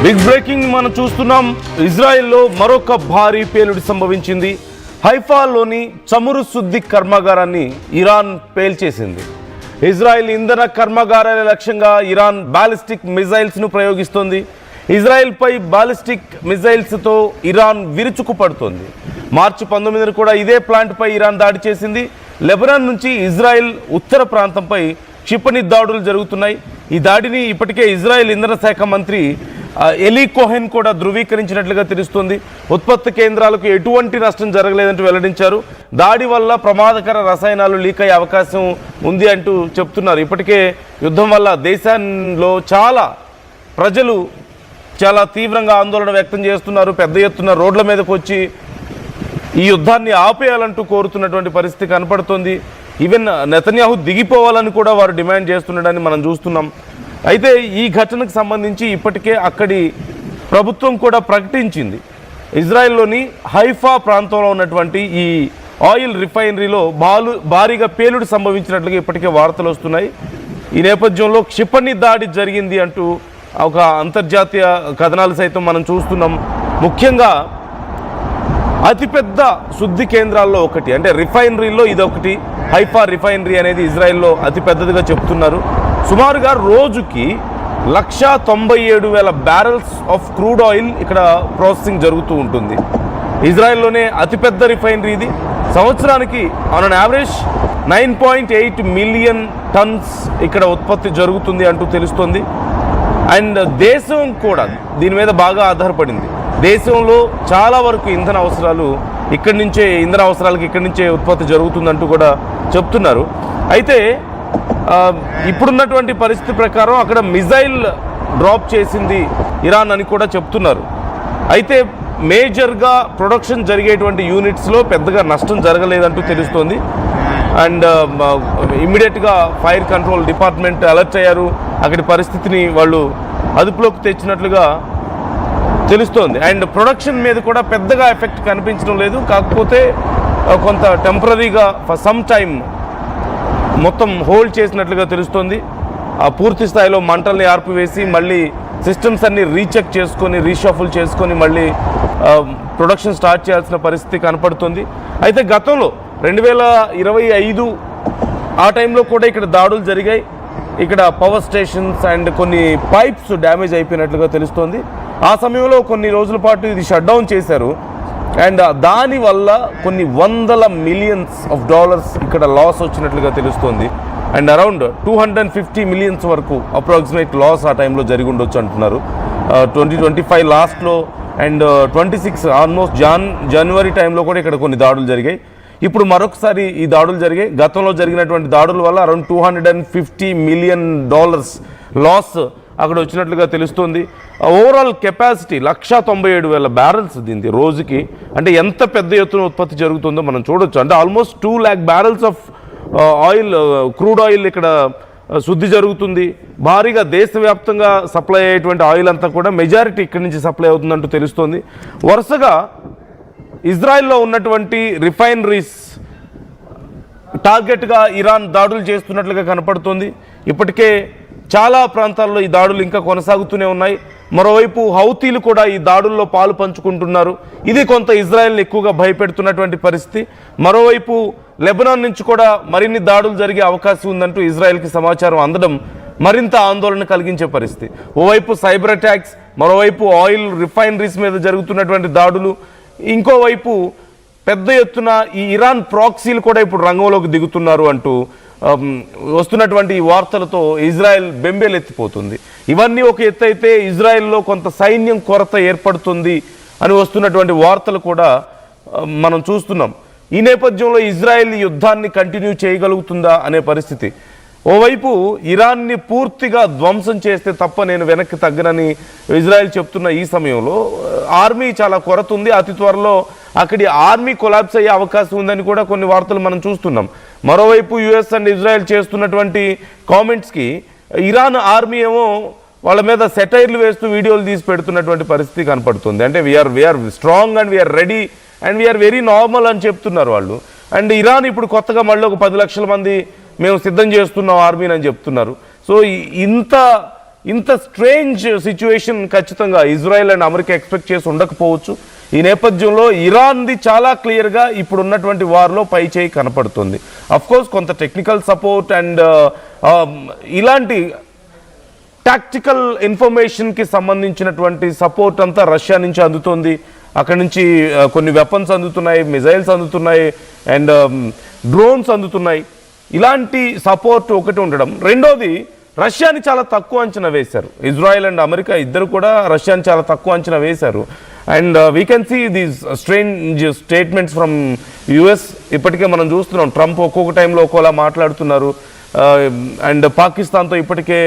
Big breaking మనం చూస్తున్నాం. ఇజ్రాయెల్లో మరొక భారీ పేలుడు సంభవించింది. హైఫాలోని చమురు శుద్ధి కర్మాగారాన్ని ఇరాన్ పేల్చేసింది. ఇజ్రాయెల్ ఇంధన కర్మాగారాల లక్ష్యంగా ఇరాన్ బాలిస్టిక్ మిజైల్స్ను ప్రయోగిస్తోంది. ఇజ్రాయెల్పై బాలిస్టిక్ మిజైల్స్తో ఇరాన్ విరుచుకుపడుతోంది. మార్చి 19న కూడా ఇదే ప్లాంట్పై ఇరాన్ దాడి చేసింది. లెబనాన్ నుంచి ఇజ్రాయెల్ ఉత్తర ప్రాంతంపై క్షిపణి దాడులు జరుగుతున్నాయి. ఈ దాడిని ఇప్పటికే ఇజ్రాయెల్ ఇంధన శాఖ మంత్రి ఎలీ కోహెన్ కూడా ధృవీకరించినట్లుగా తెలుస్తోంది. ఉత్పత్తి కేంద్రాలకు ఎటువంటి నష్టం జరగలేదంటూ వెల్లడించారు. దాడి వల్ల ప్రమాదకర రసాయనాలు లీక్ అయ్యే అవకాశం ఉంది అంటూ చెప్తున్నారు. ఇప్పటికే యుద్ధం వల్ల దేశంలో చాలా ప్రజలు చాలా తీవ్రంగా ఆందోళన వ్యక్తం చేస్తున్నారు. పెద్ద ఎత్తున రోడ్ల మీదకు వచ్చి ఈ యుద్ధాన్ని ఆపేయాలంటూ కోరుతున్నటువంటి పరిస్థితి కనపడుతోంది. ఈవెన్ నెతన్యాహు దిగిపోవాలని కూడా వారు డిమాండ్ చేస్తుండడాన్ని మనం చూస్తున్నాం. అయితే ఈ ఘటనకు సంబంధించి ఇప్పటికే అక్కడి ప్రభుత్వం కూడా ప్రకటించింది. ఇజ్రాయెల్లోని హైఫా ప్రాంతంలో ఉన్నటువంటి ఈ ఆయిల్ రిఫైనరీలో భారీగా పేలుడు సంభవించినట్లుగా ఇప్పటికే వార్తలు వస్తున్నాయి. ఈ నేపథ్యంలో క్షిపణి దాడి జరిగింది అంటూ ఒక అంతర్జాతీయ కథనాలు సైతం మనం చూస్తున్నాం. ముఖ్యంగా అతిపెద్ద శుద్ధి కేంద్రాల్లో ఒకటి అంటే రిఫైనరీలో ఇదొకటి. హైఫా రిఫైనరీ అనేది ఇజ్రాయెల్లో అతిపెద్దదిగా చెప్తున్నారు. సుమారుగా రోజుకి 197,000 బ్యారెల్స్ ఆఫ్ క్రూడ్ ఆయిల్ ఇక్కడ ప్రాసెసింగ్ జరుగుతూ ఉంటుంది. ఇజ్రాయెల్లోనే అతిపెద్ద రిఫైనరీ ఇది. సంవత్సరానికి on an average 9.8 million tons ఇక్కడ ఉత్పత్తి జరుగుతుంది అంటూ తెలుస్తోంది. అండ్ దేశం కూడా దీని మీద బాగా ఆధారపడింది. దేశంలో చాలా వరకు ఇంధన అవసరాలకు ఇక్కడి నుంచే ఉత్పత్తి జరుగుతుందంటూ కూడా చెప్తున్నారు. అయితే ఇప్పుడున్నటువంటి పరిస్థితి ప్రకారం అక్కడ మిజైల్ డ్రాప్ చేసింది ఇరాన్ అని కూడా చెప్తున్నారు. అయితే మేజర్గా ప్రొడక్షన్ జరిగేటువంటి యూనిట్స్లో పెద్దగా నష్టం జరగలేదంటూ తెలుస్తోంది. అండ్ ఇమ్మీడియట్గా ఫైర్ కంట్రోల్ డిపార్ట్మెంట్ అలర్ట్ అయ్యారు. అక్కడి పరిస్థితిని వాళ్ళు అదుపులోకి తెచ్చినట్లుగా తెలుస్తోంది. అండ్ ప్రొడక్షన్ మీద కూడా పెద్దగా ఎఫెక్ట్ కనిపించడం లేదు. కాకపోతే కొంత టెంపరీగా ఫర్ సమ్ టైమ్ మొత్తం హోల్డ్ చేసినట్లుగా తెలుస్తోంది. పూర్తి స్థాయిలో మంటల్ని ఆర్పివేసి మళ్ళీ సిస్టమ్స్ అన్ని రీచెక్ చేసుకొని రీషఫుల్ చేసుకొని మళ్ళీ ప్రొడక్షన్ స్టార్ట్ చేయాల్సిన పరిస్థితి కనపడుతుంది. అయితే గతంలో 2025 ఆ టైంలో కూడా ఇక్కడ దాడులు జరిగాయి. ఇక్కడ పవర్ స్టేషన్స్ అండ్ కొన్ని పైప్స్ డ్యామేజ్ అయిపోయినట్లుగా తెలుస్తోంది. ఆ సమయంలో కొన్ని రోజుల పాటు ఇది షట్ డౌన్ చేశారు. అండ్ దానివల్ల కొన్ని $100 మిలియన్స్ ఇక్కడ లాస్ వచ్చినట్లుగా తెలుస్తోంది. అండ్ అరౌండ్ 250 మిలియన్స్ వరకు అప్రాక్సిమేట్ లాస్ ఆ టైంలో జరిగి ఉండొచ్చు అంటున్నారు. 2025 లాస్ట్లో అండ్ 26 ఆల్మోస్ట్ జనవరి టైంలో కూడా ఇక్కడ కొన్ని దాడులు జరిగాయి. ఇప్పుడు మరొకసారి ఈ దాడులు జరిగాయి. గతంలో జరిగినటువంటి దాడుల వల్ల అరౌండ్ $250 మిలియన్ లాస్ అక్కడ వచ్చినట్లుగా తెలుస్తుంది. ఓవరాల్ కెపాసిటీ 197,000 బ్యారెల్స్ దీనికి రోజుకి. అంటే ఎంత పెద్ద ఎత్తున ఉత్పత్తి జరుగుతుందో మనం చూడొచ్చు. అంటే almost 2 lakh barrels of oil crude oil ఇక్కడ శుద్ధి జరుగుతుంది. భారీగా దేశవ్యాప్తంగా సప్లై అయ్యేటువంటి ఆయిల్ అంతా కూడా మెజారిటీ ఇక్కడి నుంచి సప్లై అవుతుందంటూ తెలుస్తోంది. వరుసగా ఇజ్రాయెల్లో ఉన్నటువంటి రిఫైనరీస్ టార్గెట్గా ఇరాన్ దాడులు చేస్తున్నట్లుగా కనపడుతోంది. ఇప్పటికే చాలా ప్రాంతాల్లో ఈ దాడులు ఇంకా కొనసాగుతూనే ఉన్నాయి. మరోవైపు హౌతీలు కూడా ఈ దాడుల్లో పాలు పంచుకుంటున్నారు. ఇది కొంత ఇజ్రాయెల్ని ఎక్కువగా భయపెడుతున్నటువంటి పరిస్థితి. మరోవైపు లెబనాన్ నుంచి కూడా మరిన్ని దాడులు జరిగే అవకాశం ఉందంటూ ఇజ్రాయెల్కి సమాచారం అందడం మరింత ఆందోళన కలిగించే పరిస్థితి. ఓవైపు సైబర్ అటాక్స్, మరోవైపు ఆయిల్ రిఫైనరీస్ మీద జరుగుతున్నటువంటి దాడులు, ఇంకోవైపు పెద్ద ఎత్తున ఈ ఇరాన్ ప్రాక్సీలు కూడా ఇప్పుడు రంగంలోకి దిగుతున్నారు అంటూ వస్తున్నటువంటి ఈ వార్తలతో ఇజ్రాయెల్ బెంబేలెత్తిపోతుంది. ఇవన్నీ ఒక ఎత్తు అయితే ఇజ్రాయెల్లో కొంత సైన్యం కొరత ఏర్పడుతుంది అని వస్తున్నటువంటి వార్తలు కూడా మనం చూస్తున్నాం. ఈ నేపథ్యంలో ఇజ్రాయెల్ యుద్ధాన్ని కంటిన్యూ చేయగలుగుతుందా అనే పరిస్థితి. ఓవైపు ఇరాన్ని పూర్తిగా ధ్వంసం చేస్తే తప్ప నేను వెనక్కి తగ్గనని ఇజ్రాయెల్ చెప్తున్న ఈ సమయంలో ఆర్మీ చాలా కొరత ఉంది. అతి త్వరలో అక్కడి ఆర్మీ కొలాప్స్ అయ్యే అవకాశం ఉందని కూడా కొన్ని వార్తలు మనం చూస్తున్నాం. మరోవైపు యుఎస్ అండ్ ఇజ్రాయెల్ చేస్తున్నటువంటి కామెంట్స్కి ఇరాన్ ఆర్మీ ఏమో వాళ్ళ మీద సెటైర్లు వేస్తూ వీడియోలు తీసి పెడుతున్నటువంటి పరిస్థితి కనపడుతుంది. అంటే we're strong and we're ready and we're very normal అని చెప్తున్నారు వాళ్ళు. అండ్ ఇరాన్ ఇప్పుడు కొత్తగా మళ్ళీ ఒక 10 లక్షల మంది మేము సిద్ధం చేస్తున్నాం ఆర్మీని అని చెప్తున్నారు. సో ఇంత ఇంత స్ట్రేంజ్ సిచ్యువేషన్ ఖచ్చితంగా ఇజ్రాయెల్ అండ్ అమెరికా ఎక్స్పెక్ట్ చేసి ఉండకపోవచ్చు. ఈ నేపథ్యంలో ఇరాన్ది చాలా క్లియర్గా ఇప్పుడు ఉన్నటువంటి వార్లో పై చేయి కనపడుతుంది. అఫ్కోర్స్ కొంత టెక్నికల్ సపోర్ట్ అండ్ ఇలాంటి టాక్టికల్ ఇన్ఫర్మేషన్కి సంబంధించినటువంటి సపోర్ట్ అంతా రష్యా నుంచి అందుతుంది. అక్కడి నుంచి కొన్ని వెపన్స్ అందుతున్నాయి, మిజైల్స్ అందుతున్నాయి అండ్ డ్రోన్స్ అందుతున్నాయి. ఇలాంటి సపోర్ట్ ఒకటి ఉండడం. రెండోది, రష్యాని చాలా తక్కువ అంచనా వేశారు. ఇజ్రాయెల్ అండ్ అమెరికా ఇద్దరు కూడా రష్యాని చాలా తక్కువ అంచనా వేశారు. And we can see these strange statements from US. ఇప్పటికే మనం చూస్తున్నాం, ట్రంప్ ఒక్కొక్క టైంలో ఒక్కోలా మాట్లాడుతున్నారు. అండ్ పాకిస్తాన్తో ఇప్పటికే